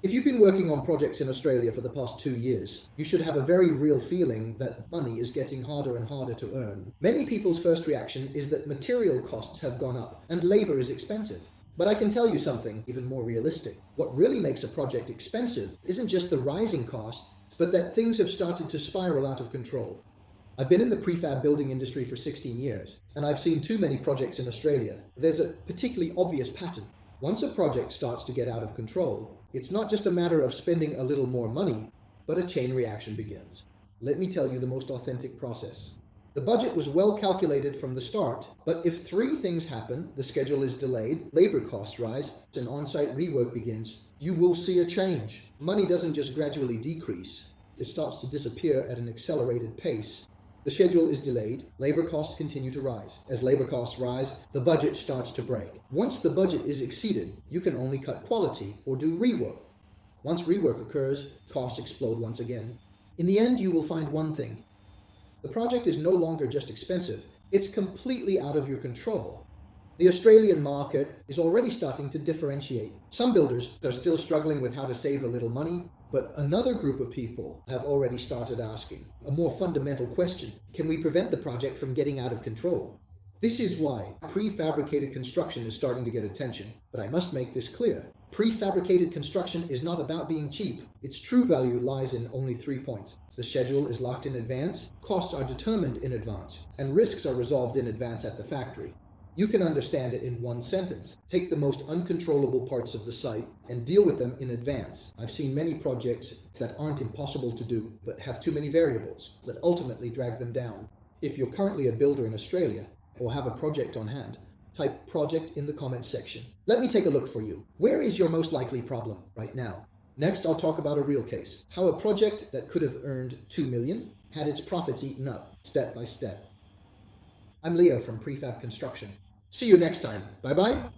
If you've been working on projects in Australia for the past 2 years, you should have a very real feeling that money is getting harder and harder to earn. Many people's first reaction is that material costs have gone up and labor is expensive. But I can tell you something even more realistic. What really makes a project expensive isn't just the rising costs, but that things have started to spiral out of control. I've been in the prefab building industry for 16 years, and I've seen too many projects in Australia. There's a particularly obvious pattern. Once a project starts to get out of control, it's not just a matter of spending a little more money, but a chain reaction begins. Let me tell you the most authentic process. The budget was well calculated from the start, but if three things happen, the schedule is delayed, labor costs rise, and on-site rework begins, you will see a change. Money doesn't just gradually decrease, it starts to disappear at an accelerated pace. The schedule is delayed, labor costs continue to rise. As labor costs rise, the budget starts to break. Once the budget is exceeded, you can only cut quality or do rework. Once rework occurs, costs explode once again. In the end, you will find one thing. The project is no longer just expensive, it's completely out of your control. The Australian market is already starting to differentiate. Some builders are still struggling with how to save a little money, but another group of people have already started asking a more fundamental question. Can we prevent the project from getting out of control? This is why prefabricated construction is starting to get attention. But I must make this clear. Prefabricated construction is not about being cheap. Its true value lies in only 3 points. The schedule is locked in advance, costs are determined in advance, and risks are resolved in advance at the factory. You can understand it in one sentence. Take the most uncontrollable parts of the site and deal with them in advance. I've seen many projects that aren't impossible to do, but have too many variables that ultimately drag them down. If you're currently a builder in Australia or have a project on hand, type project in the comments section. Let me take a look for you. Where is your most likely problem right now? Next, I'll talk about a real case. How a project that could have earned $2 million had its profits eaten up, step by step. I'm Leo from Prefab Construction. See you next time. Bye-bye.